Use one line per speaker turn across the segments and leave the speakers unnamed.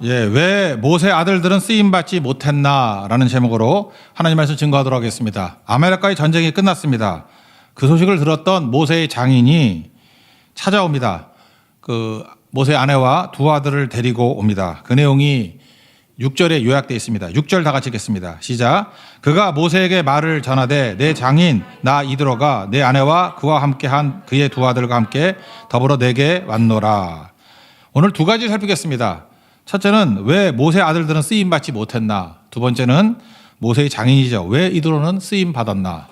왜 모세 아들들은 쓰임받지 못했나라는 제목으로 하나님 말씀 증거하도록 하겠습니다. 아말렉과의 전쟁이 끝났습니다. 그 소식을 들었던 모세의 장인이 찾아옵니다. 그 모세의 아내와 두 아들을 데리고 옵니다. 그 내용이 6절에 요약되어 있습니다. 6절 다 같이 읽겠습니다. 시작. 그가 모세에게 말을 전하되 내 장인 나 이드로가 내 아내와 그와 함께한 그의 두 아들과 함께 더불어 내게 왔노라. 오늘 두 가지 살피겠습니다. 첫째는 왜 모세 아들들은 쓰임받지 못했나. 두 번째는 모세의 장인이죠. 왜 이드로는 쓰임받았나.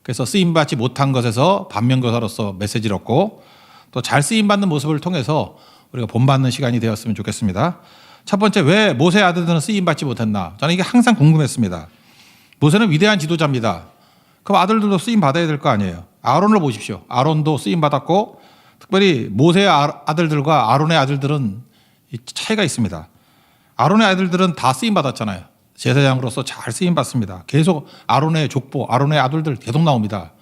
그래서 쓰임받지 못한 것에서 반면교사로서 메시지를 얻고 또 잘 쓰임받는 모습을 통해서 우리가 본받는 시간이 되었으면 좋겠습니다. 첫 번째, 왜 모세 아들들은 쓰임받지 못했나. 저는 이게 항상 궁금했습니다. 모세는 위대한 지도자입니다. 그럼 아들들도 쓰임받아야 될 거 아니에요. 아론을 보십시오. 아론도 쓰임받았고 특별히 모세의 아들들과 아론의 아들들은 차이가 있습니다. 아론의 아들들은 다 쓰임받았잖아요. 제사장으로서 잘 쓰임받습니다. 계속 아론의 족보, 아론의 아들들 계속 나옵니다.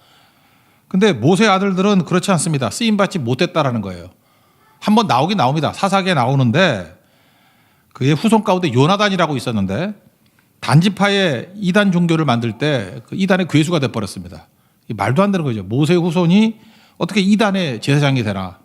근데 모세의 아들들은 그렇지 않습니다. 쓰임받지 못했다라는 거예요. 한번 나오긴 나옵니다. 사사기에 나오는데 그의 후손 가운데 요나단이라고 있었는데 단지파의 이단 종교를 만들 때 그 이단의 괴수가 돼버렸습니다. 말도 안 되는 거죠. 모세의 후손이 어떻게 이단의 제사장이 되나.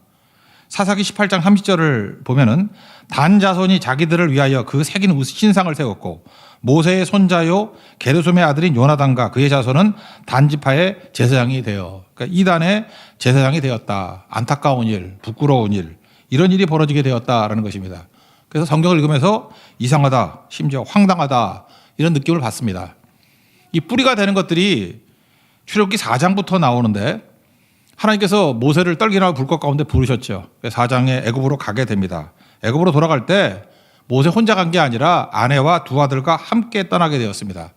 사사기 18장 30절을 보면은 단 자손이 자기들을 위하여 그 새긴 신상을 세웠고 모세의 손자요 게르솜의 아들인 요나단과 그의 자손은 단지파의 제사장이 되어, 그러니까 이단의 제사장이 되었다. 안타까운 일, 부끄러운 일, 이런 일이 벌어지게 되었다라는 것입니다. 그래서 성경을 읽으면서 이상하다, 심지어 황당하다, 이런 느낌을 받습니다. 이 뿌리가 되는 것들이 출애굽기 4장부터 나오는데 하나님께서 모세를 떨기나 불꽃 가운데 부르셨죠. 4장에 애굽으로 가게 됩니다. 애굽으로 돌아갈 때 모세 혼자 간 게 아니라 아내와 두 아들과 함께 떠나게 되었습니다.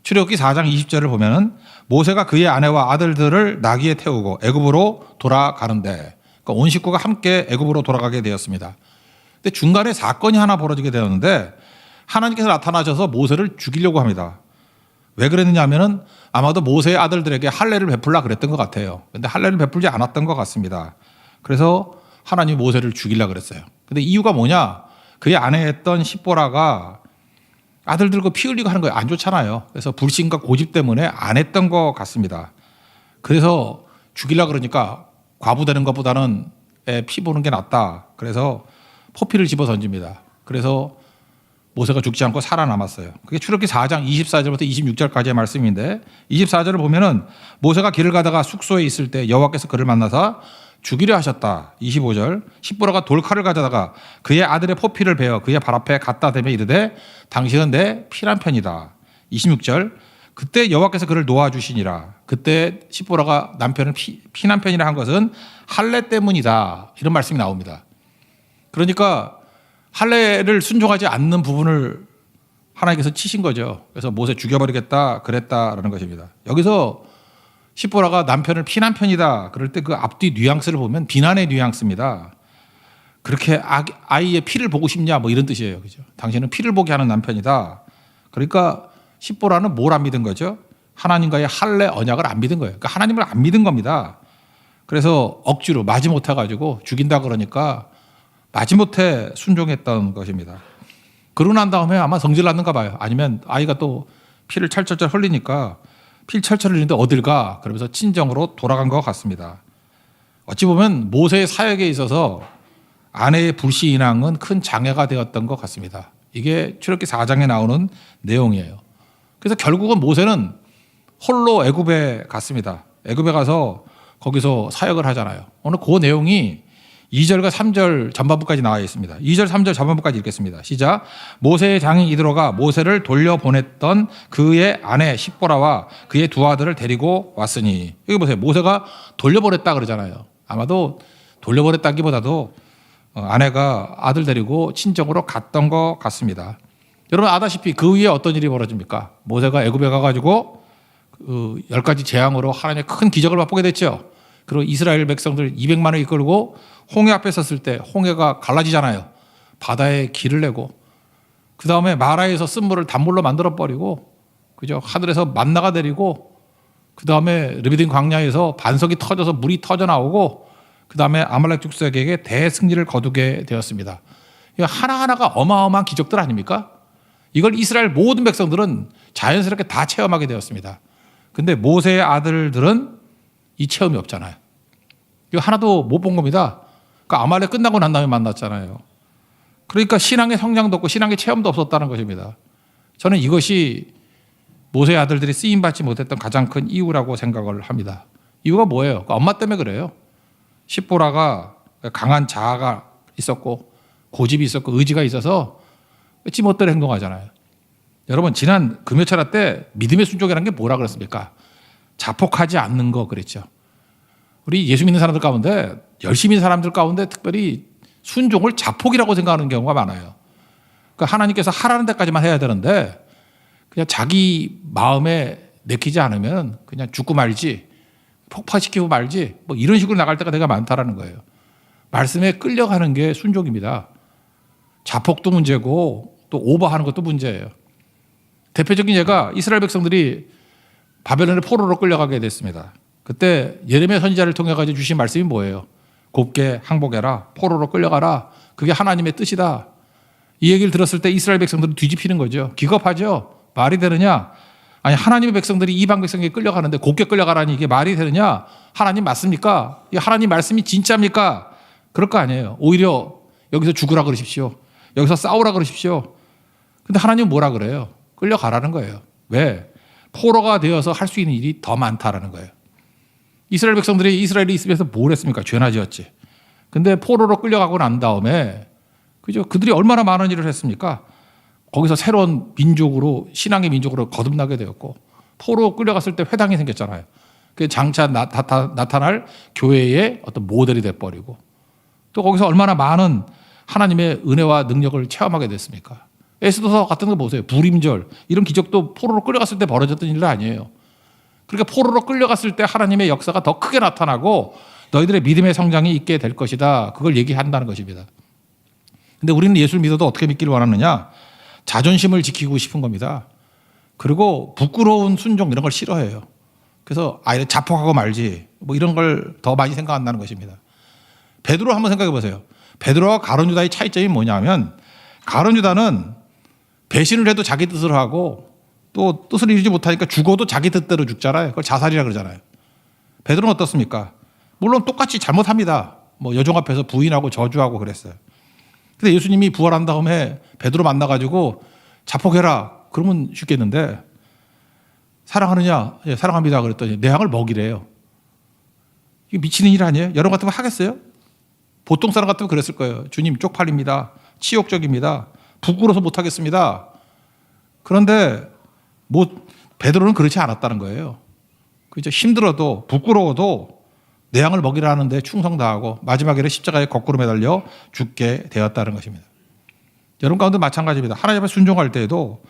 출애굽기 4장 20절을 보면은 모세가 그의 아내와 아들들을 나귀에 태우고 애굽으로 돌아가는데, 그러니까 온 식구가 함께 애굽으로 돌아가게 되었습니다. 근데 중간에 사건이 하나 벌어지게 되었는데 하나님께서 나타나셔서 모세를 죽이려고 합니다. 왜 그랬느냐 하면은 아마도 모세의 아들들에게 할례를 베풀라 그랬던 것 같아요. 근데 할례를 베풀지 않았던 것 같습니다. 그래서 하나님이 모세를 죽이려고 그랬어요. 근데 이유가 뭐냐? 그의 아내였던 십보라가 아들들과 피 흘리고 하는 거 안 좋잖아요. 그래서 불신과 고집 때문에 안 했던 것 같습니다. 그래서 죽이려고 그러니까 과부 되는 것보다는 피 보는 게 낫다. 그래서 포피를 집어 던집니다. 그래서 모세가 죽지 않고 살아남았어요. 그게 출애굽기 4장 24절부터 26절까지의 말씀인데 24절을 보면은 모세가 길을 가다가 숙소에 있을 때 여호와께서 그를 만나사 죽이려 하셨다. 25절 십보라가 돌칼을 가져다가 그의 아들의 포피를 베어 그의 발 앞에 갖다 대며 이르되 당신은 내 피난편이다. 26절 그때 여호와께서 그를 놓아주시니라. 그때 십보라가 남편을 피난편이라 한 것은 할례 때문이다. 이런 말씀이 나옵니다. 그러니까 할례를 순종하지 않는 부분을 하나님께서 치신 거죠. 그래서 모세 죽여버리겠다 그랬다라는 것입니다. 여기서 십보라가 남편을 피난편이다 그럴 때 그 앞뒤 뉘앙스를 보면 비난의 뉘앙스입니다. 그렇게 아이의 피를 보고 싶냐 뭐 이런 뜻이에요. 그죠? 당신은 피를 보게 하는 남편이다. 그러니까 십보라는 뭘 안 믿은 거죠? 하나님과의 할례 언약을 안 믿은 거예요. 그러니까 하나님을 안 믿은 겁니다. 그래서 억지로 마지못해 가지고 죽인다 그러니까 마지못해 순종했던 것입니다. 그러고 난 다음에 아마 성질 났는가 봐요. 아니면 아이가 또 피를 철철철 흘리니까 피를 철철 흘리는데 어딜 가? 그러면서 친정으로 돌아간 것 같습니다. 어찌 보면 모세의 사역에 있어서 아내의 불신앙은 큰 장애가 되었던 것 같습니다. 이게 출애굽기 4장에 나오는 내용이에요. 그래서 결국은 모세는 홀로 애굽에 갔습니다. 애굽에 가서 거기서 사역을 하잖아요. 오늘 그 내용이 2절과 3절 전반부까지 나와 있습니다. 2절, 3절 전반부까지 읽겠습니다. 시작. 모세의 장인 이드로가 모세를 돌려보냈던 그의 아내 십보라와 그의 두 아들을 데리고 왔으니. 여기 보세요. 모세가 돌려보냈다 그러잖아요. 아마도 돌려보냈다기보다도 아내가 아들 데리고 친정으로 갔던 것 같습니다. 여러분 아다시피 그 위에 어떤 일이 벌어집니까? 모세가 애굽에 가가지고 10가지 재앙으로 하나님의 큰 기적을 맛보게 됐죠. 그리고 이스라엘 백성들 200만을 이끌고 홍해 앞에 섰을 때 홍해가 갈라지잖아요. 바다에 길을 내고 그 다음에 마라에서 쓴물을 단물로 만들어버리고 그죠? 하늘에서 만나가 내리고 그 다음에 르비딘 광야에서 반석이 터져서 물이 터져 나오고 그 다음에 아말렉 족속에게 대승리를 거두게 되었습니다. 하나하나가 어마어마한 기적들 아닙니까? 이걸 이스라엘 모든 백성들은 자연스럽게 다 체험하게 되었습니다. 근데 모세의 아들들은 이 체험이 없잖아요. 이거 하나도 못 본 겁니다. 그러니까 아말렉 끝나고 난 다음에 만났잖아요. 그러니까 신앙의 성장도 없고 신앙의 체험도 없었다는 것입니다. 저는 이것이 모세의 아들들이 쓰임받지 못했던 가장 큰 이유라고 생각을 합니다. 이유가 뭐예요? 엄마 때문에 그래요. 십보라가 강한 자아가 있었고 고집이 있었고 의지가 있어서 찌멋대로 행동하잖아요. 여러분 지난 금요철야 때 믿음의 순종이라는 게 뭐라 그랬습니까? 자폭하지 않는 거 그랬죠. 우리 예수 믿는 사람들 가운데 열심히 있는 사람들 가운데 특별히 순종을 자폭이라고 생각하는 경우가 많아요. 그러니까 하나님께서 하라는 데까지만 해야 되는데 그냥 자기 마음에 내키지 않으면 그냥 죽고 말지 폭파시키고 말지 뭐 이런 식으로 나갈 때가 되게 많다라는 거예요. 말씀에 끌려가는 게 순종입니다. 자폭도 문제고 또 오버하는 것도 문제예요. 대표적인 예가 이스라엘 백성들이 바벨론의 포로로 끌려가게 됐습니다. 그때 예레미야 선지자를 통해 가지고 주신 말씀이 뭐예요? 곱게 항복해라. 포로로 끌려가라. 그게 하나님의 뜻이다. 이 얘기를 들었을 때 이스라엘 백성들은 뒤집히는 거죠. 기겁하죠. 말이 되느냐? 아니 하나님의 백성들이 이방 백성에게 끌려가는데 곱게 끌려가라니 이게 말이 되느냐? 하나님 맞습니까? 이 하나님 말씀이 진짜입니까? 그럴 거 아니에요. 오히려 여기서 죽으라 그러십시오. 여기서 싸우라 그러십시오. 근데 하나님은 뭐라 그래요? 끌려가라는 거예요. 왜? 포로가 되어서 할 수 있는 일이 더 많다라는 거예요. 이스라엘 백성들이 이스라엘이 있으면서 뭘 했습니까? 죄나 지었지. 근데 포로로 끌려가고 난 다음에 그죠? 그들이 얼마나 많은 일을 했습니까? 거기서 새로운 민족으로 신앙의 민족으로 거듭나게 되었고 포로 끌려갔을 때 회당이 생겼잖아요. 그게 장차 나타날 교회의 어떤 모델이 돼버리고 또 거기서 얼마나 많은 하나님의 은혜와 능력을 체험하게 됐습니까? 에스더서 같은 거 보세요. 불임절 이런 기적도 포로로 끌려갔을 때 벌어졌던 일 아니에요. 그러니까 포로로 끌려갔을 때 하나님의 역사가 더 크게 나타나고 너희들의 믿음의 성장이 있게 될 것이다. 그걸 얘기한다는 것입니다. 근데 우리는 예수를 믿어도 어떻게 믿기를 원하느냐? 자존심을 지키고 싶은 겁니다. 그리고 부끄러운 순종 이런 걸 싫어해요. 그래서 아예 자폭하고 말지 뭐 이런 걸 더 많이 생각한다는 것입니다. 베드로 한번 생각해 보세요. 베드로와 가룟 유다의 차이점이 뭐냐면 가룟 유다는 배신을 해도 자기 뜻으로 하고 또 뜻을 이루지 못하니까 죽어도 자기 뜻대로 죽잖아요. 그걸 자살이라 그러잖아요. 베드로는 어떻습니까? 물론 똑같이 잘못합니다. 뭐 여종 앞에서 부인하고 저주하고 그랬어요. 근데 예수님이 부활한 다음에 베드로 만나가지고 자폭해라. 그러면 죽겠는데 사랑하느냐? 예, 사랑합니다. 그랬더니 내 양을 먹이래요. 이게 미치는 일 아니에요? 여러분 같으면 하겠어요? 보통 사람 같으면 그랬을 거예요. 주님 쪽팔립니다. 치욕적입니다. 부끄러워서 못하겠습니다. 그런데 베드로는 그렇지 않았다는 거예요. 그죠? 힘들어도 부끄러워도 내 양을 먹이라는데 충성 다하고 마지막에는 십자가에 거꾸로 매달려 죽게 되었다는 것입니다. 여러분 가운데 마찬가지입니다. 하나님 앞에 순종할 때에도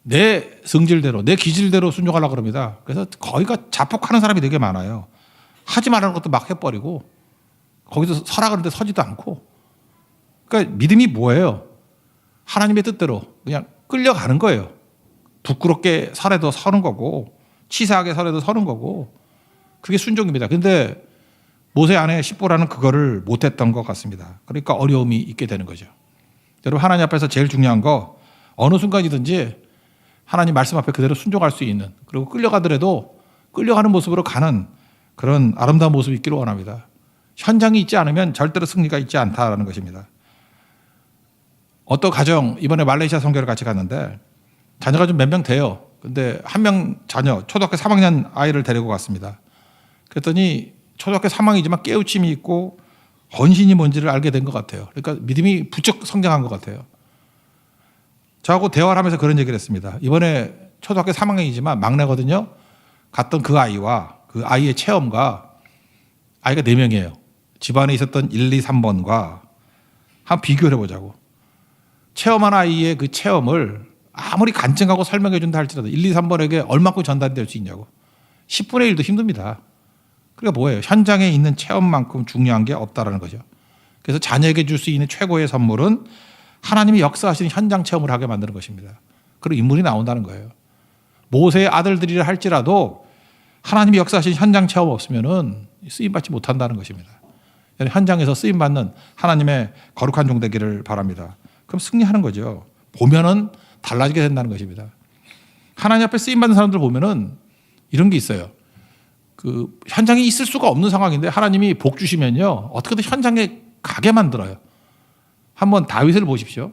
내 성질대로 내 기질대로 순종하려고 그럽니다. 그래서 거기가 자폭하는 사람이 되게 많아요. 하지 말라는 것도 막 해버리고 거기서 서라 그러는데 서지도 않고. 그러니까 믿음이 뭐예요? 하나님의 뜻대로 그냥 끌려가는 거예요. 부끄럽게 살아도 서는 거고 치사하게 살아도 서는 거고 그게 순종입니다. 근데 모세 아내 십보라는 그거를 못했던 것 같습니다. 그러니까 어려움이 있게 되는 거죠. 여러분 하나님 앞에서 제일 중요한 거 어느 순간이든지 하나님 말씀 앞에 그대로 순종할 수 있는 그리고 끌려가더라도 끌려가는 모습으로 가는 그런 아름다운 모습이 있기를 원합니다. 현장이 있지 않으면 절대로 승리가 있지 않다라는 것입니다. 어떤 가정 이번에 말레이시아 선교를 같이 갔는데 자녀가 좀 몇 명 돼요. 근데 한 명 자녀 초등학교 3학년 아이를 데리고 갔습니다. 그랬더니 초등학교 3학년이지만 깨우침이 있고 헌신이 뭔지를 알게 된 것 같아요. 그러니까 믿음이 부쩍 성장한 것 같아요. 저하고 대화를 하면서 그런 얘기를 했습니다. 이번에 초등학교 3학년이지만 막내거든요. 갔던 그 아이와 그 아이의 체험과 아이가 4명이에요. 집안에 있었던 1, 2, 3번과 한번 비교를 해보자고. 체험한 아이의 그 체험을 아무리 간증하고 설명해 준다 할지라도 1, 2, 3번에게 얼마큼 전달이 될 수 있냐고. 10분의 1도 힘듭니다. 그러니까 뭐예요? 현장에 있는 체험만큼 중요한 게 없다라는 거죠. 그래서 자녀에게 줄 수 있는 최고의 선물은 하나님이 역사하시는 현장 체험을 하게 만드는 것입니다. 그런 인물이 나온다는 거예요. 모세의 아들들이라 할지라도 하나님이 역사하시는 현장 체험 없으면은 쓰임받지 못한다는 것입니다. 현장에서 쓰임받는 하나님의 거룩한 종 되기를 바랍니다. 그럼 승리하는 거죠. 보면은 달라지게 된다는 것입니다. 하나님 앞에 쓰임받는 사람들 보면은 이런 게 있어요. 그 현장에 있을 수가 없는 상황인데 하나님이 복 주시면요. 어떻게든 현장에 가게 만들어요. 한번 다윗을 보십시오.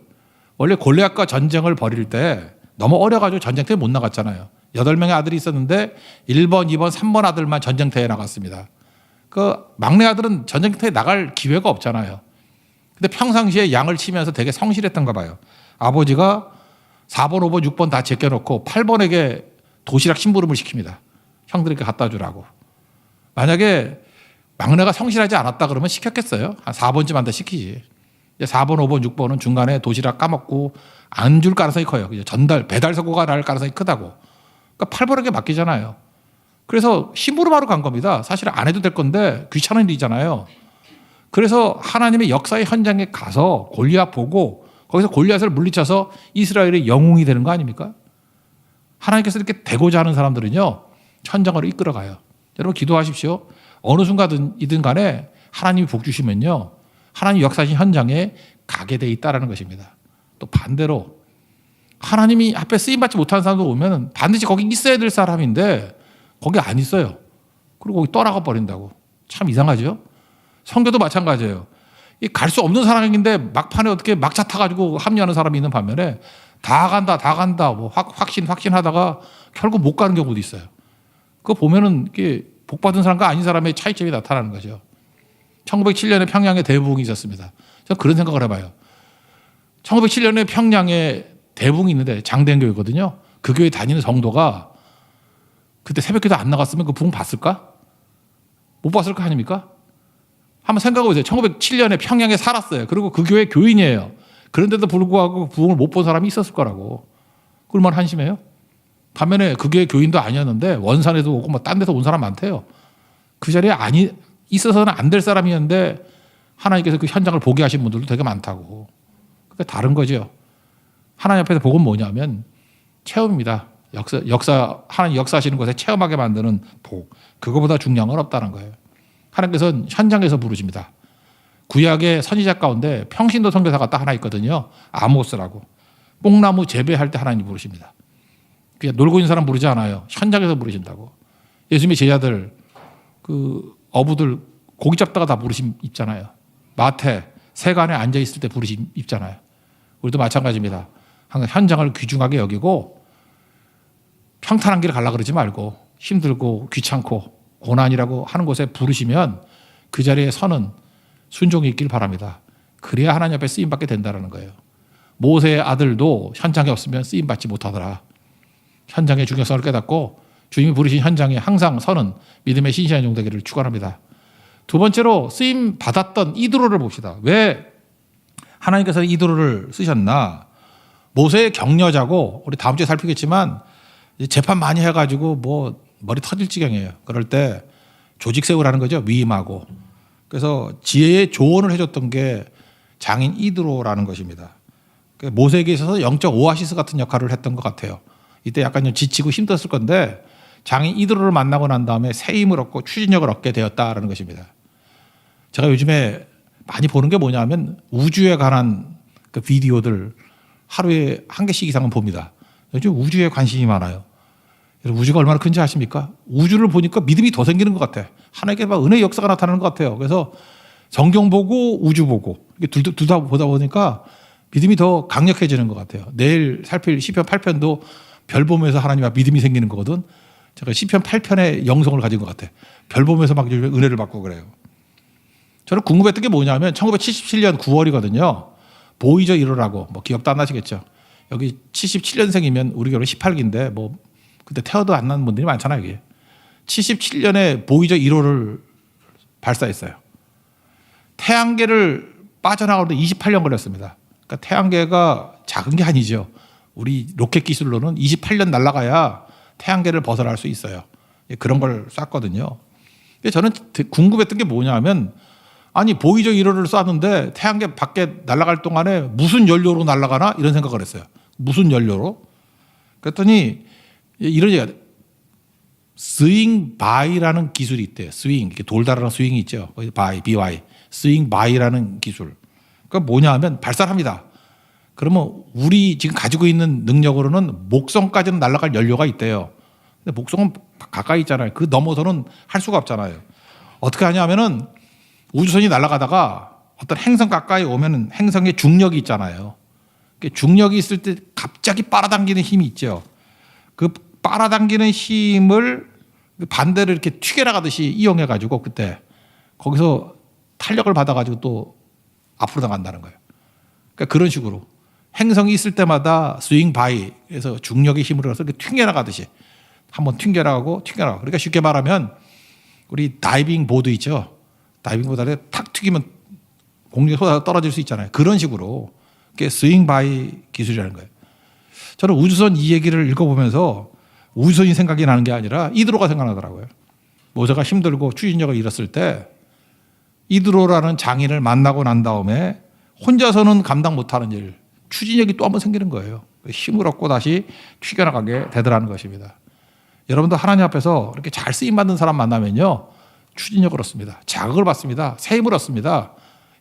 원래 골리앗과 전쟁을 벌일 때 너무 어려가지고 전쟁터에 못 나갔잖아요. 8명의 아들이 있었는데 1번, 2번, 3번 아들만 전쟁터에 나갔습니다. 그 막내 아들은 전쟁터에 나갈 기회가 없잖아요. 근데 평상시에 양을 치면서 되게 성실했던가 봐요. 아버지가 4번, 5번, 6번 다 제껴놓고 8번에게 도시락 심부름을 시킵니다. 형들에게 갖다 주라고. 만약에 막내가 성실하지 않았다 그러면 시켰겠어요? 한 4번쯤 한 대 시키지. 4번, 5번, 6번은 중간에 도시락 까먹고 안 줄 가능성이 커요. 배달 사고가 날 가능성이 크다고. 그러니까 8번에게 맡기잖아요. 그래서 심부름하러 간 겁니다. 사실 안 해도 될 건데 귀찮은 일이잖아요. 그래서 하나님의 역사의 현장에 가서 골리앗 보고 거기서 골리앗을 물리쳐서 이스라엘의 영웅이 되는 거 아닙니까? 하나님께서 이렇게 되고자 하는 사람들은요, 현장으로 이끌어가요. 여러분 기도하십시오. 어느 순간이든 간에 하나님이 복 주시면요, 하나님 역사하신 현장에 가게 돼 있다라는 것입니다. 또 반대로 하나님이 앞에 쓰임받지 못하는 사람도 오면 반드시 거기 있어야 될 사람인데 거기 안 있어요. 그리고 거기 떠나가 버린다고. 참 이상하죠? 성교도 마찬가지예요. 갈 수 없는 상황인데 막판에 어떻게 막차 타가지고 합류하는 사람이 있는 반면에 다 간다 뭐 확신하다가 결국 못 가는 경우도 있어요. 그거 보면은 이게 복 받은 사람과 아닌 사람의 차이점이 나타나는 거죠. 1907년에 평양에 대부흥이 있었습니다. 저는 그런 생각을 해봐요. 1907년에 평양에 대부흥이 있는데 장대교회거든요. 그 교회 다니는 성도가 그때 새벽기도 안 나갔으면 그 부흥 봤을까? 못 봤을 거 아닙니까? 한번 생각해 보세요. 1907년에 평양에 살았어요. 그리고 그 교회 교인이에요. 그런데도 불구하고 부흥을 못 본 사람이 있었을 거라고. 그럴만 한심해요? 반면에 그 교회 교인도 아니었는데 원산에도 오고 뭐 딴 데서 온 사람 많대요. 그 자리에 있어서는 안 될 사람이었는데 하나님께서 그 현장을 보게 하신 분들도 되게 많다고. 그게 다른 거죠. 하나님 앞에서 복은 뭐냐면 체험입니다. 하나님 역사하시는 곳에 체험하게 만드는 복. 그거보다 중요한 건 없다는 거예요. 하나님께서는 현장에서 부르십니다. 구약의 선지자 가운데 평신도 선교사가 딱 하나 있거든요. 아모스라고. 뽕나무 재배할 때 하나님 부르십니다. 그냥 놀고 있는 사람 부르지 않아요. 현장에서 부르신다고. 예수님의 제자들, 그 어부들 고기 잡다가 다 부르심 있잖아요. 마태 세간에 앉아 있을 때 부르심 있잖아요. 우리도 마찬가지입니다. 항상 현장을 귀중하게 여기고 평탄한 길을 가려고 그러지 말고 힘들고 귀찮고 고난이라고 하는 곳에 부르시면 그 자리에 서는 순종이 있길 바랍니다. 그래야 하나님 앞에 쓰임받게 된다는 거예요. 모세의 아들도 현장에 없으면 쓰임받지 못하더라. 현장의 중요성을 깨닫고 주님이 부르신 현장에 항상 서는 믿음의 신실한 종 되기를 축원합니다. 두 번째로 쓰임 받았던 이드로를 봅시다. 왜 하나님께서 이드로를 쓰셨나? 모세의 격려자고 우리 다음 주에 살피겠지만 재판 많이 해가지고 뭐 머리 터질 지경이에요. 그럴 때 조직 세우라는 거죠. 위임하고. 그래서 지혜의 조언을 해줬던 게 장인 이드로라는 것입니다. 모세에게 있어서 영적 오아시스 같은 역할을 했던 것 같아요. 이때 약간 좀 지치고 힘들었을 건데 장인 이드로를 만나고 난 다음에 새 힘을 얻고 추진력을 얻게 되었다라는 것입니다. 제가 요즘에 많이 보는 게 뭐냐면 우주에 관한 그 비디오들 하루에 1개씩 이상은 봅니다. 요즘 우주에 관심이 많아요. 우주가 얼마나 큰지 아십니까? 우주를 보니까 믿음이 더 생기는 것 같아. 하나님께 막 은혜의 역사가 나타나는 것 같아요. 그래서 성경 보고 우주 보고 둘 다 보다 보니까 믿음이 더 강력해지는 것 같아요. 내일 살필 시편 8편도 별 보면서 하나님 앞 믿음이 생기는 거거든. 제가 시편 8편의 영성을 가진 것 같아. 별 보면서 막 은혜를 받고 그래요. 저는 궁금했던 게 뭐냐면 1977년 9월이거든요. 보이저 1호라고 뭐 기억도 안 나시겠죠. 여기 77년생이면 우리 결혼 18기인데 뭐 그때 태어도 안 난 분들이 많잖아요. 이게 77년에 보이저 1호를 발사했어요. 태양계를 빠져나가는데 28년 걸렸습니다. 그러니까 태양계가 작은 게 아니죠. 우리 로켓 기술로는 28년 날아가야 태양계를 벗어날 수 있어요. 그런 걸 쐈거든요. 근데 저는 궁금했던 게 뭐냐면 아니 보이저 1호를 쐈는데 태양계 밖에 날아갈 동안에 무슨 연료로 날아가나 이런 생각을 했어요. 무슨 연료로? 그랬더니 이런 얘기가 돼요. 스윙 바이라는 기술이 있대요. 스윙, 돌다라는 스윙이 있죠. BY, 스윙 바이라는 기술. 그러니까 뭐냐 하면 발사를 합니다. 그러면 우리 지금 가지고 있는 능력으로는 목성까지는 날아갈 연료가 있대요. 근데 목성은 가까이 있잖아요. 그 넘어서는 할 수가 없잖아요. 어떻게 하냐면은 우주선이 날아가다가 어떤 행성 가까이 오면은 행성에 중력이 있잖아요. 중력이 있을 때 갑자기 빨아당기는 힘이 있죠. 그 빨아당기는 힘을 반대로 이렇게 튀겨나가듯이 이용해가지고 그때 거기서 탄력을 받아가지고 또 앞으로 나간다는 거예요. 그러니까 그런 식으로 행성이 있을 때마다 스윙 바이, 그래서 중력의 힘으로 해서 이렇게 튕겨나가듯이 한번 튕겨나가고. 그러니까 쉽게 말하면 우리 다이빙 보드 있죠. 다이빙 보드에 탁 튀기면 공중에 쏟아 떨어질 수 있잖아요. 그런 식으로 그게 스윙 바이 기술이라는 거예요. 저는 우주선 이 얘기를 읽어보면서 우주선이 생각이 나는 게 아니라 이드로가 생각나더라고요. 모세가 힘들고 추진력을 잃었을 때 이드로라는 장인을 만나고 난 다음에 혼자서는 감당 못하는 일, 추진력이 또 한 번 생기는 거예요. 힘을 얻고 다시 튀겨나가게 되더라는 것입니다. 여러분도 하나님 앞에서 이렇게 잘 쓰임받는 사람 만나면요, 추진력을 얻습니다. 자극을 받습니다. 새 힘을 얻습니다.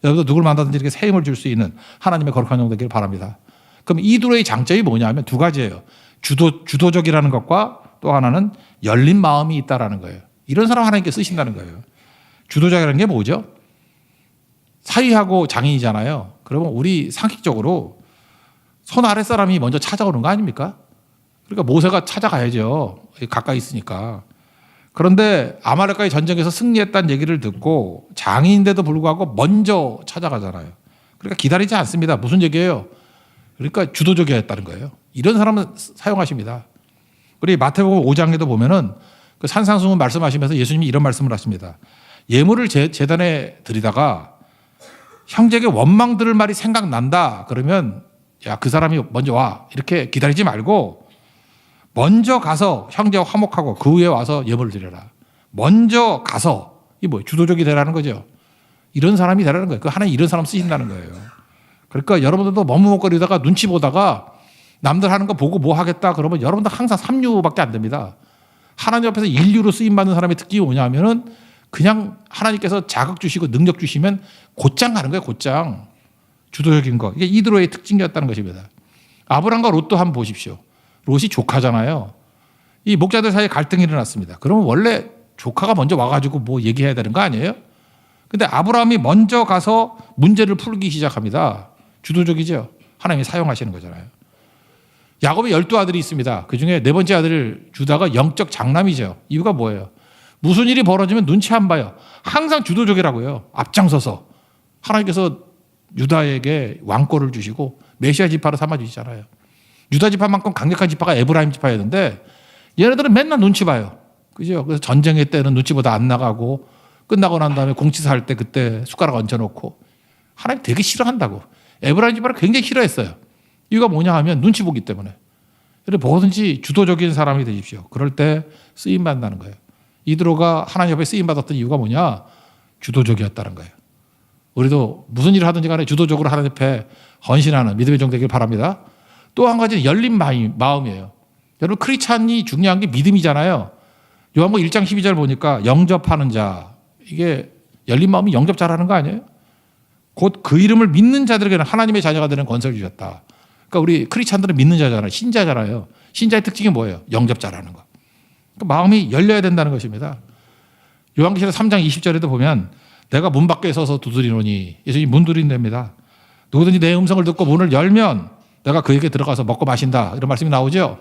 여러분도 누굴 만나든지 이렇게 새 힘을 줄 수 있는 하나님의 거룩한 종 되기를 바랍니다. 그럼 이드로의 장점이 뭐냐면 두 가지예요. 주도적이라는 것과 또 하나는 열린 마음이 있다라는 거예요. 이런 사람 하나님께 쓰신다는 거예요. 주도적이라는 게 뭐죠? 사위하고 장인이잖아요. 그러면 우리 상식적으로 손 아래 사람이 먼저 찾아오는 거 아닙니까? 그러니까 모세가 찾아가야죠. 가까이 있으니까. 그런데 아말렉과의 전쟁에서 승리했다는 얘기를 듣고 장인인데도 불구하고 먼저 찾아가잖아요. 그러니까 기다리지 않습니다. 무슨 얘기예요? 그러니까 주도적이었다는 거예요. 이런 사람은 사용하십니다. 우리 마태복음 5장에도 보면은 그 산상수훈 말씀하시면서 예수님이 이런 말씀을 하십니다. 예물을 제단에 드리다가 형제에게 원망 들을 말이 생각난다. 그러면 야, 그 사람이 먼저 와. 이렇게 기다리지 말고 먼저 가서 형제와 화목하고 그 후에 와서 예물을 드려라. 먼저 가서 이 뭐예요? 주도적이 되라는 거죠. 이런 사람이 되라는 거예요. 그 하나님 이런 사람 쓰신다는 거예요. 그러니까 여러분들도 머뭇거리다가 눈치 보다가 남들 하는 거 보고 뭐 하겠다 그러면 여러분들 항상 삼류밖에 안 됩니다. 하나님 앞에서 인류로 쓰임받는 사람의 특징이 뭐냐면은 그냥 하나님께서 자극 주시고 능력 주시면 곧장 가는 거예요. 곧장. 주도적인 거. 이게 이드로의 특징이었다는 것입니다. 아브람과 롯도 한번 보십시오. 롯이 조카잖아요. 이 목자들 사이에 갈등이 일어났습니다. 그러면 원래 조카가 먼저 와가지고 뭐 얘기해야 되는 거 아니에요? 근데 아브라함이 먼저 가서 문제를 풀기 시작합니다. 주도적이죠. 하나님이 사용하시는 거잖아요. 야곱의 12아들이 있습니다. 그중에 네 번째 아들 주다가 영적 장남이죠. 이유가 뭐예요? 무슨 일이 벌어지면 눈치 안 봐요. 항상 주도적이라고요. 앞장서서. 하나님께서 유다에게 왕권을 주시고 메시아 지파로 삼아주시잖아요. 유다 지파만큼 강력한 지파가 에브라임 지파였는데 얘네들은 맨날 눈치 봐요. 그죠? 그래서 전쟁의 때는 눈치보다 안 나가고 끝나고 난 다음에 공치사 할 때 그때 숟가락 얹혀놓고 하나님 되게 싫어한다고. 에브라임 지파를 굉장히 싫어했어요. 이유가 뭐냐 하면 눈치 보기 때문에. 그래서 뭐든지 주도적인 사람이 되십시오. 그럴 때 쓰임 받는다는 거예요. 이드로가 하나님 앞에 쓰임 받았던 이유가 뭐냐? 주도적이었다는 거예요. 우리도 무슨 일을 하든지 간에 주도적으로 하나님 앞에 헌신하는 믿음의 종 되길 바랍니다. 또 한 가지는 열린 마음이에요. 여러분 크리스찬이 중요한 게 믿음이잖아요. 요한복음 1장 12절 보니까 영접하는 자. 이게 열린 마음이 영접자라는 거 아니에요? 곧 그 이름을 믿는 자들에게는 하나님의 자녀가 되는 권세를 주셨다. 그러니까 우리 크리스찬들은 믿는 자잖아요. 신자잖아요. 신자의 특징이 뭐예요? 영접자라는 거. 그러니까 마음이 열려야 된다는 것입니다. 요한계시록 3장 20절에도 보면 내가 문 밖에 서서 두드리노니 예수님이 문 두드린답니다. 누구든지 내 음성을 듣고 문을 열면 내가 그에게 들어가서 먹고 마신다. 이런 말씀이 나오죠.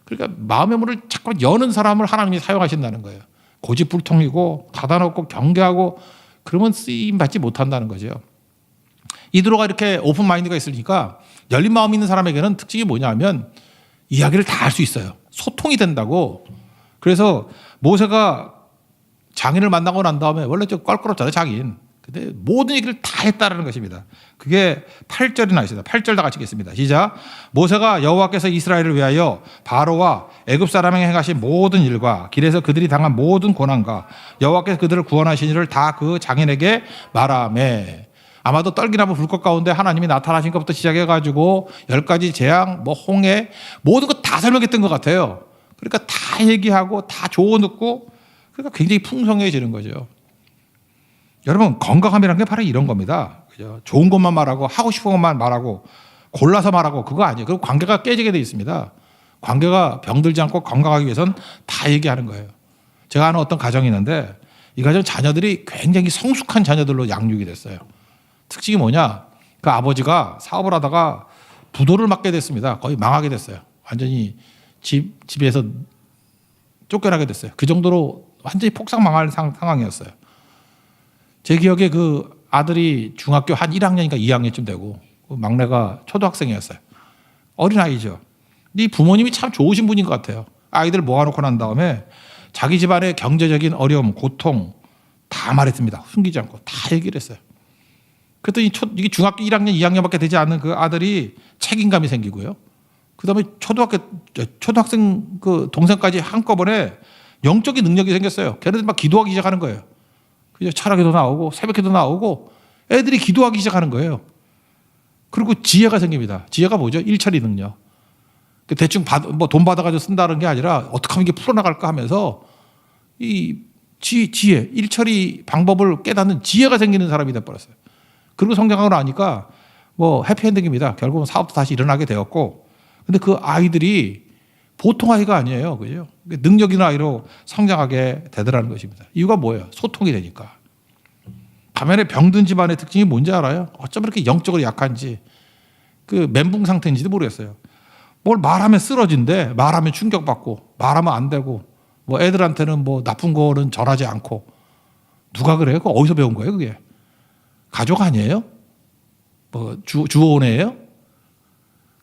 그러니까 마음의 문을 자꾸 여는 사람을 하나님이 사용하신다는 거예요. 고집불통이고 닫아놓고 경계하고 그러면 쓰임 받지 못한다는 거죠. 이드로가 이렇게 오픈 마인드가 있으니까 열린 마음 있는 사람에게는 특징이 뭐냐면 이야기를 다 할 수 있어요. 소통이 된다고. 그래서 모세가 장인을 만나고 난 다음에 원래 좀 껄끄럽잖아요, 장인. 근데 모든 얘기를 다 했다라는 것입니다. 그게 8절이나 있습니다. 8절 다 같이 읽겠습니다. 시작. 모세가 여호와께서 이스라엘을 위하여 바로와 애굽 사람에게 행하신 모든 일과 길에서 그들이 당한 모든 고난과 여호와께서 그들을 구원하신 일을 다 그 장인에게 말하매. 아마도 떨기나무 불꽃 가운데 하나님이 나타나신 것부터 시작해가지고 10가지 재앙, 뭐 홍해 모든 것 다 설명했던 것 같아요. 그러니까 다 얘기하고 다 조어 듣고 그러니까 굉장히 풍성해지는 거죠. 여러분 건강함이라는 게 바로 이런 겁니다. 그죠? 좋은 것만 말하고 하고 싶은 것만 말하고 골라서 말하고 그거 아니에요. 그리고 관계가 깨지게 돼 있습니다. 관계가 병들지 않고 건강하기 위해서는 다 얘기하는 거예요. 제가 아는 어떤 가정이 있는데 이 가정 자녀들이 굉장히 성숙한 자녀들로 양육이 됐어요. 특징이 뭐냐? 그 아버지가 사업을 하다가 부도를 맞게 됐습니다. 거의 망하게 됐어요. 완전히 집에서 쫓겨나게 됐어요. 그 정도로 완전히 폭삭 망할 상황이었어요. 제 기억에 그 아들이 중학교 한 1학년인가 2학년쯤 되고 그 막내가 초등학생이었어요. 어린아이죠. 근데 이 부모님이 참 좋으신 분인 것 같아요. 아이들 모아놓고 난 다음에 자기 집안의 경제적인 어려움, 고통 다 말했습니다. 숨기지 않고 다 얘기를 했어요. 그랬더니 이게 중학교 1학년, 2학년밖에 되지 않는 그 아들이 책임감이 생기고요. 그다음에 초등학생 그 동생까지 한꺼번에 영적인 능력이 생겼어요. 걔네들 막 기도하기 시작하는 거예요. 그죠? 철학에도 나오고 새벽에도 나오고 애들이 기도하기 시작하는 거예요. 그리고 지혜가 생깁니다. 지혜가 뭐죠? 일처리 능력. 대충 돈 받아가지고 쓴다는 게 아니라 어떻게 하면 이게 풀어나갈까 하면서 이 지혜, 일처리 방법을 깨닫는 지혜가 생기는 사람이 돼버렸어요. 그리고 성장하고 나니까 뭐 해피엔딩입니다. 결국은 사업도 다시 일어나게 되었고, 근데 그 아이들이 보통 아이가 아니에요. 그죠? 능력 있는 아이로 성장하게 되더라는 것입니다. 이유가 뭐예요? 소통이 되니까. 반면에 병든 집안의 특징이 뭔지 알아요? 어쩜 이렇게 영적으로 약한지, 그 멘붕 상태인지도 모르겠어요. 뭘 말하면 쓰러진대, 말하면 충격받고, 말하면 안 되고, 뭐 애들한테는 뭐 나쁜 거는 전하지 않고. 누가 그래요? 그거 어디서 배운 거예요, 그게? 가족 아니에요? 뭐 주호원이에요?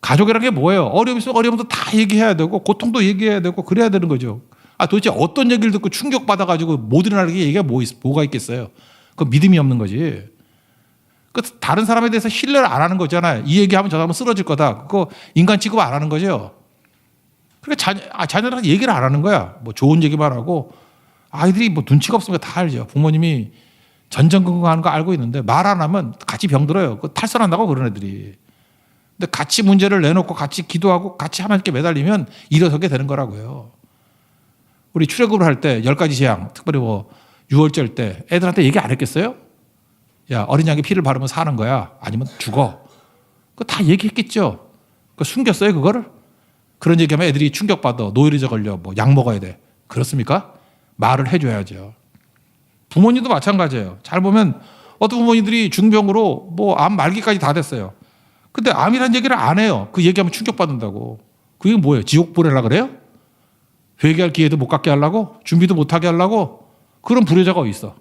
가족이라는 게 뭐예요? 어려움 있으면 어려움도 다 얘기해야 되고, 고통도 얘기해야 되고, 그래야 되는 거죠. 도대체 어떤 얘기를 듣고 충격받아가지고 못 일어나는 게 얘기가 뭐가 있겠어요? 그 믿음이 없는 거지. 그 다른 사람에 대해서 신뢰를 안 하는 거잖아요. 이 얘기하면 저 사람은 쓰러질 거다. 그거 인간 취급 안 하는 거죠. 그러니까 자녀랑 얘기를 안 하는 거야. 뭐 좋은 얘기만 하고. 아이들이 뭐 눈치가 없으면 다 알죠. 부모님이 전전긍긍하는 거 알고 있는데 말 안 하면 같이 병들어요. 그 탈선한다고 그런 애들이. 근데 같이 문제를 내놓고 같이 기도하고 같이 하나님께 매달리면 일어서게 되는 거라고요. 우리 출애굽을 할 때 10가지 재앙, 특별히 뭐 6월절 때 애들한테 얘기 안 했겠어요? 야, 어린 양의 피를 바르면 사는 거야. 아니면 죽어. 그거 다 얘기했겠죠. 그거 숨겼어요, 그거를? 그런 얘기하면 애들이 충격받아. 노이로제 걸려. 뭐 약 먹어야 돼. 그렇습니까? 말을 해줘야죠. 부모님도 마찬가지예요. 잘 보면 어떤 부모님들이 중병으로 뭐 암 말기까지 다 됐어요. 근데 암이란 얘기를 안 해요. 그 얘기하면 충격받는다고. 그게 뭐예요? 지옥 보내려고 그래요? 회개할 기회도 못 갖게 하려고? 준비도 못하게 하려고? 그런 불효자가 어디 있어?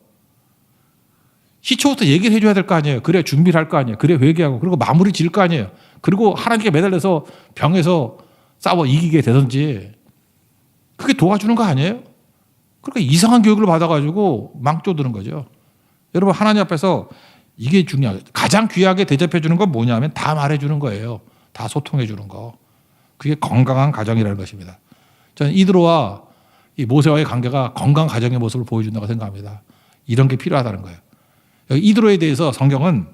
시초부터 얘기를 해줘야 될 거 아니에요. 그래 준비를 할 거 아니에요. 그래 회개하고 그리고 마무리 지을 거 아니에요. 그리고 하나님께 매달려서 병에서 싸워 이기게 되든지 그게 도와주는 거 아니에요? 그러니까 이상한 교육을 받아가지고 망조드는 거죠. 여러분 하나님 앞에서 이게 중요해요. 가장 귀하게 대접해 주는 건 뭐냐면 다 말해 주는 거예요. 다 소통해 주는 거. 그게 건강한 가정이라는 것입니다. 저는 이드로와 이 모세와의 관계가 건강한 가정의 모습을 보여준다고 생각합니다. 이런 게 필요하다는 거예요. 이드로에 대해서 성경은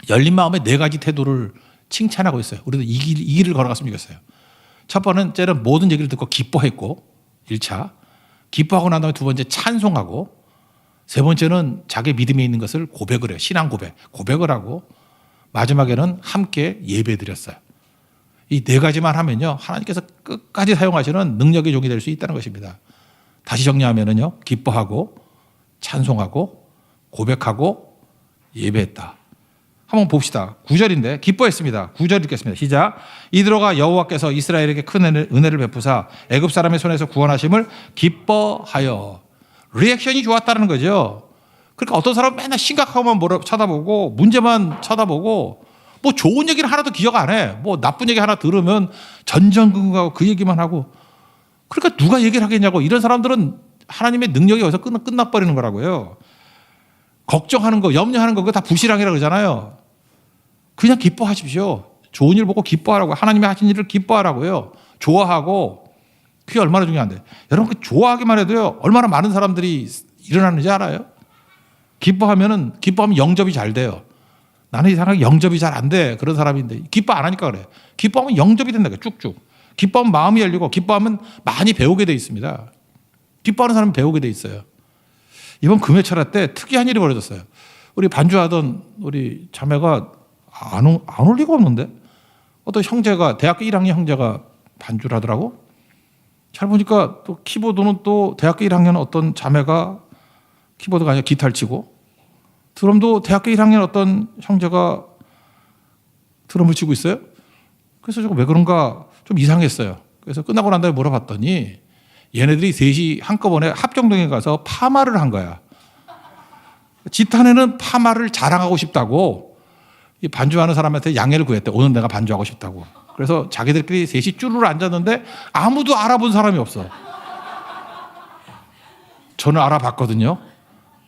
열린 마음의 4가지 태도를 칭찬하고 있어요. 우리도 이 길을 걸어갔으면 좋겠어요. 첫 번째는 모든 얘기를 듣고 기뻐했고 1차. 기뻐하고 난 다음에 2번째 찬송하고 3번째는 자기 믿음에 있는 것을 고백을 해요. 신앙 고백을 하고 마지막에는 함께 예배 드렸어요. 이 4가지만 하면요. 하나님께서 끝까지 사용하시는 능력의 종이 될 수 있다는 것입니다. 다시 정리하면요. 기뻐하고 찬송하고 고백하고 예배했다. 한번 봅시다. 9절인데 기뻐했습니다. 9절 읽겠습니다. 시작. 이드로가 여호와께서 이스라엘에게 큰 은혜를 베푸사 애굽 사람의 손에서 구원하심을 기뻐하여. 리액션이 좋았다는 거죠. 그러니까 어떤 사람은 맨날 심각하고만 쳐다보고 문제만 쳐다보고 뭐 좋은 얘기를 하나도 기억 안 해. 뭐 나쁜 얘기 하나 들으면 전전긍긍하고 그 얘기만 하고. 그러니까 누가 얘기를 하겠냐고. 이런 사람들은 하나님의 능력이 여기서 끝나버리는 거라고요. 걱정하는 거, 염려하는 거 그거 다 불신앙이라고 그러잖아요. 그냥 기뻐하십시오. 좋은 일 보고 기뻐하라고. 하나님이 하신 일을 기뻐하라고요. 좋아하고. 그게 얼마나 중요한데. 여러분 그 좋아하기만 해도요. 얼마나 많은 사람들이 일어나는지 알아요? 기뻐하면 영접이 잘 돼요. 나는 이 사람이 영접이 잘 안 돼. 그런 사람인데 기뻐 안 하니까 그래. 기뻐하면 영접이 된다. 쭉쭉. 기뻐하면 마음이 열리고 기뻐하면 많이 배우게 돼 있습니다. 기뻐하는 사람은 배우게 돼 있어요. 이번 금요철야 때 특이한 일이 벌어졌어요. 우리 반주하던 우리 자매가 안 올 리가 없는데 어떤 형제가 대학교 1학년 형제가 반주를 하더라고. 잘 보니까 또 키보드는 또 대학교 1학년 어떤 자매가 키보드가 아니라 기타를 치고, 드럼도 대학교 1학년 어떤 형제가 드럼을 치고 있어요. 그래서 저거 왜 그런가 좀 이상했어요. 그래서 끝나고 난 다음에 물어봤더니 얘네들이 셋이 한꺼번에 합정동에 가서 파마를 한 거야. 지탄에는 파마를 자랑하고 싶다고 이 반주하는 사람한테 양해를 구했대. 오늘 내가 반주하고 싶다고. 그래서 자기들끼리 셋이 쭈르르 앉았는데 아무도 알아본 사람이 없어. 저는 알아봤거든요.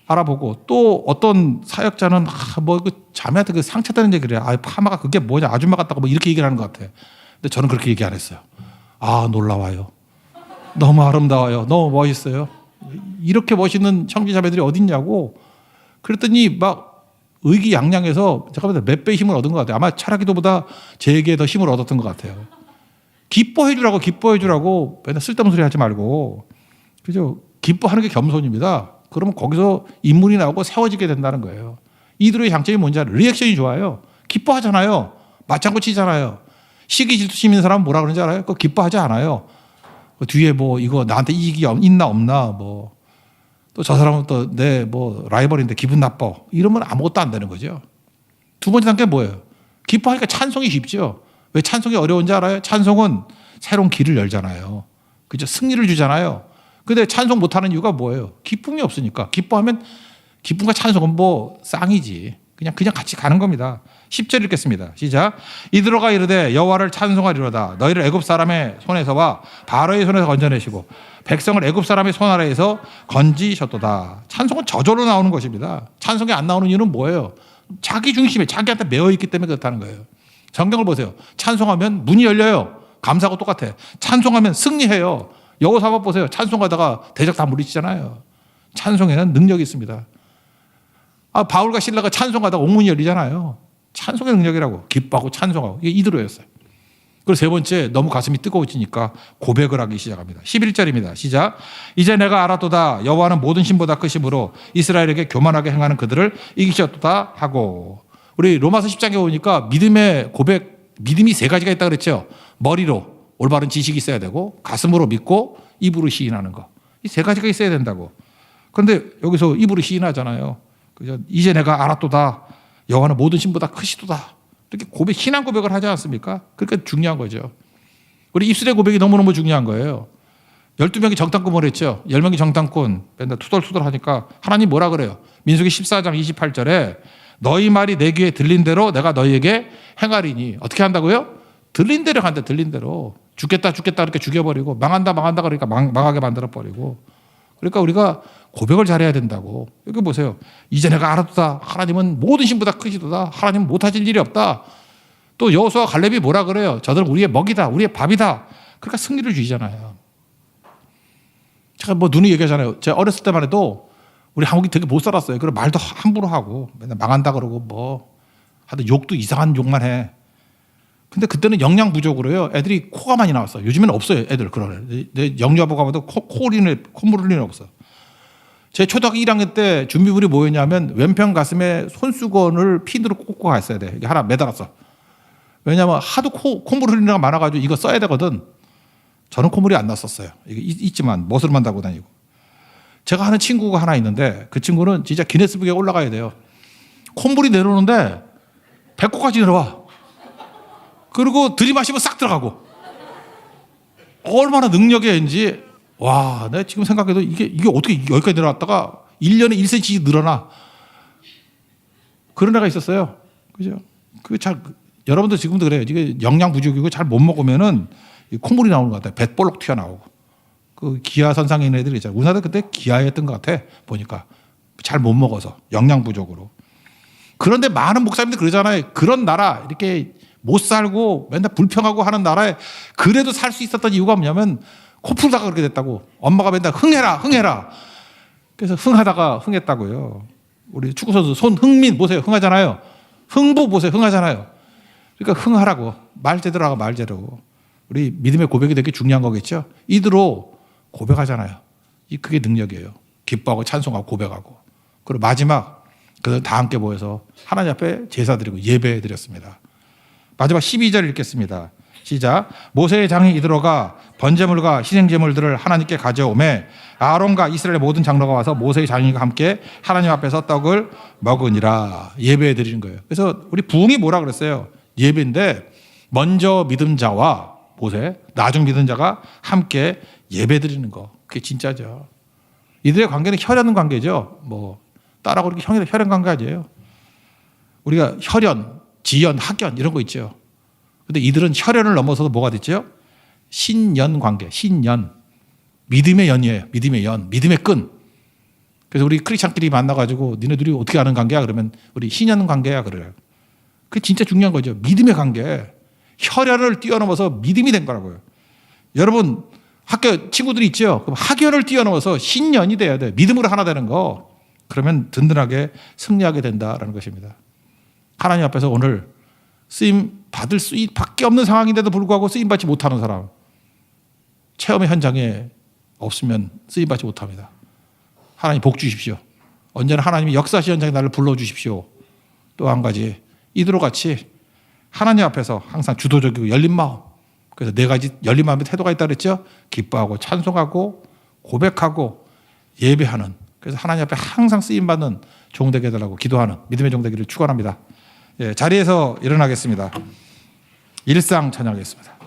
알아보고 또 어떤 사역자는 그 자매한테 그 상처되는 얘기를 해. 파마가 그게 뭐냐, 아줌마 같다고 뭐 이렇게 얘기를 하는 것 같아. 근데 저는 그렇게 얘기 안 했어요. 놀라워요. 너무 아름다워요. 너무 멋있어요. 이렇게 멋있는 형제자매들이 어딨냐고. 그랬더니 막 의기양양해서 제가 볼 때 몇 배 힘을 얻은 것 같아요. 아마 차라기도보다 제게 더 힘을 얻었던 것 같아요. 기뻐해 주라고 맨날 쓸데없는 소리 하지 말고. 그죠? 기뻐하는 게 겸손입니다. 그러면 거기서 인물이 나오고 세워지게 된다는 거예요. 이들의 장점이 뭔지 알아요? 리액션이 좋아요. 기뻐하잖아요. 맞장구 치잖아요. 시기 질투심 있는 사람은 뭐라 그러는지 알아요? 그거 기뻐하지 않아요. 그 뒤에 뭐 이거 나한테 이익이 있나 없나 뭐. 또 저 사람은 또 내 뭐 라이벌인데 기분 나빠. 이러면 아무것도 안 되는 거죠. 두 번째 단계 뭐예요? 기뻐하니까 찬송이 쉽죠. 왜 찬송이 어려운지 알아요? 찬송은 새로운 길을 열잖아요. 그죠? 승리를 주잖아요. 근데 찬송 못하는 이유가 뭐예요? 기쁨이 없으니까. 기뻐하면 기쁨과 찬송은 뭐 쌍이지. 그냥 같이 가는 겁니다. 10절 읽겠습니다. 시작. 이들어가 이르되 여호와를 찬송하리로다. 너희를 애굽 사람의 손에서와 바로의 손에서 건져내시고 백성을 애굽 사람의 손 아래에서 건지셨도다. 찬송은 저절로 나오는 것입니다. 찬송이 안 나오는 이유는 뭐예요? 자기 중심에 자기한테 매여 있기 때문에 그렇다는 거예요. 성경을 보세요. 찬송하면 문이 열려요. 감사하고 똑같아. 찬송하면 승리해요. 여호사밧 보세요. 찬송하다가 대적 다 물리치잖아요. 찬송에는 능력이 있습니다. 바울과 실라가 찬송하다가 옥문이 열리잖아요. 찬송의 능력이라고. 기뻐하고 찬송하고. 이게 이대로였어요. 그리고 세 번째, 너무 가슴이 뜨거워지니까 고백을 하기 시작합니다. 11절입니다. 시작. 이제 내가 알았도다. 여호와는 모든 신보다 크심으로 이스라엘에게 교만하게 행하는 그들을 이기셨도다 하고. 우리 로마서 10장에 보니까 믿음의 고백, 믿음이 세 가지가 있다 그랬죠. 머리로 올바른 지식이 있어야 되고, 가슴으로 믿고, 입으로 시인하는 거. 이 세 가지가 있어야 된다고. 그런데 여기서 입으로 시인하잖아요. 이제 내가 알았도다. 여호와는 모든 신보다 크시도다. 이렇게 신앙 고백을 하지 않습니까? 그러니까 중요한 거죠. 우리 입술의 고백이 너무너무 중요한 거예요. 12명이 정탐꾼을 했죠. 10명이 정탐꾼. 맨날 투덜투덜 하니까 하나님 뭐라 그래요? 민수기 14장 28절에 너희 말이 내 귀에 들린 대로 내가 너희에게 행하리니. 어떻게 한다고요? 들린 대로 한다. 들린 대로. 죽겠다 그렇게 죽여버리고, 망한다 그러니까 망하게 만들어버리고. 그러니까 우리가 고백을 잘해야 된다고. 여기 보세요. 이제 내가 알았다. 하나님은 모든 신보다 크시도다. 하나님은 못하실 일이 없다. 또 여호수아 갈렙이 뭐라 그래요? 저들은 우리의 먹이다. 우리의 밥이다. 그러니까 승리를 주시잖아요. 제가 뭐 누누이 얘기하잖아요. 제가 어렸을 때만 해도 우리 한국이 되게 못 살았어요. 그리고 말도 함부로 하고 맨날 망한다 그러고 뭐 하여튼 욕도 이상한 욕만 해. 근데 그때는 영양 부족으로요. 애들이 코가 많이 나왔어요. 요즘에는 없어요. 애들 그런 애. 내 영유아보고 가봐도 콧물 흘리는 없어. 제 초등학교 1학년 때 준비물이 뭐였냐면 왼편 가슴에 손수건을 핀으로 꽂고 갔어야 돼. 이게 하나 매달았어. 왜냐하면 하도 콧물 흘리는 거 많아가지고 이거 써야 되거든. 저는 콧물이 안 났었어요. 이게 있지만 멋을만 달고 다니고. 제가 하는 친구가 하나 있는데 그 친구는 진짜 기네스북에 올라가야 돼요. 콧물이 내려오는데 배꼽까지 내려와. 그리고 들이마시면 싹 들어가고. 얼마나 능력의 애인지. 와, 내가 지금 생각해도 이게 어떻게 여기까지 내려왔다가 1년에 1cm 늘어나. 그런 애가 있었어요. 그죠? 여러분도 지금도 그래요. 이게 영양 부족이고 잘 못 먹으면은 콧물이 나오는 것 같아요. 배 볼록 튀어나오고. 그 기아 선상에 있는 애들이 있잖아요. 우리나라 그때 기아였던 것 같아. 보니까. 잘 못 먹어서. 영양 부족으로. 그런데 많은 목사님들 그러잖아요. 그런 나라, 이렇게 못 살고 맨날 불평하고 하는 나라에 그래도 살 수 있었던 이유가 뭐냐면 코 풀다가 그렇게 됐다고. 엄마가 맨날 흥해라. 그래서 흥하다가 흥했다고요. 우리 축구선수 손흥민 보세요. 흥하잖아요. 흥부 보세요. 흥하잖아요. 그러니까 흥하라고. 말 제대로 하고 말 제대로. 우리 믿음의 고백이 되게 중요한 거겠죠. 이대로 고백하잖아요. 그게 능력이에요. 기뻐하고 찬송하고 고백하고. 그리고 마지막 그들 다 함께 모여서 하나님 앞에 제사 드리고 예배 드렸습니다. 마지막 12절 읽겠습니다. 시작. 모세의 장이 이들어가 번제물과 희생제물들을 하나님께 가져오매 아론과 이스라엘의 모든 장로가 와서 모세의 장인과 함께 하나님 앞에서 떡을 먹으니라. 예배해 드리는 거예요. 그래서 우리 부흥이 뭐라 그랬어요? 예배인데 먼저 믿은 자와 모세, 나중 믿은 자가 함께 예배 드리는 거. 그게 진짜죠. 이들의 관계는 혈연 관계죠. 뭐 따라고 그렇게 혈연 관계 아니에요. 우리가 혈연, 지연, 학연 이런 거 있죠. 근데 이들은 혈연을 넘어서서 뭐가 됐죠? 신연 관계, 신연. 믿음의 연이에요. 믿음의 연, 믿음의 끈. 그래서 우리 크리스찬끼리 만나가지고 니네들이 어떻게 아는 관계야? 그러면 우리 신연 관계야 그래요. 그게 진짜 중요한 거죠. 믿음의 관계. 혈연을 뛰어넘어서 믿음이 된 거라고요. 여러분 학교 친구들이 있죠. 그럼 학연을 뛰어넘어서 신연이 돼야 돼. 믿음으로 하나 되는 거. 그러면 든든하게 승리하게 된다라는 것입니다. 하나님 앞에서 오늘 쓰임 받을 수밖에 없는 상황인데도 불구하고 쓰임 받지 못하는 사람, 체험의 현장에 없으면 쓰임 받지 못합니다. 하나님 복 주십시오. 언제나 하나님이 역사시 현장에 나를 불러주십시오. 또 한 가지, 이들과 같이 하나님 앞에서 항상 주도적이고 열린 마음. 그래서 네 가지 열린 마음의 태도가 있다 그랬죠. 기뻐하고 찬송하고 고백하고 예배하는. 그래서 하나님 앞에 항상 쓰임받는 종 되게 해달라고 기도하는 믿음의 종 되기를 축원합니다. 예, 자리에서 일어나겠습니다. 일상 찬양하겠습니다.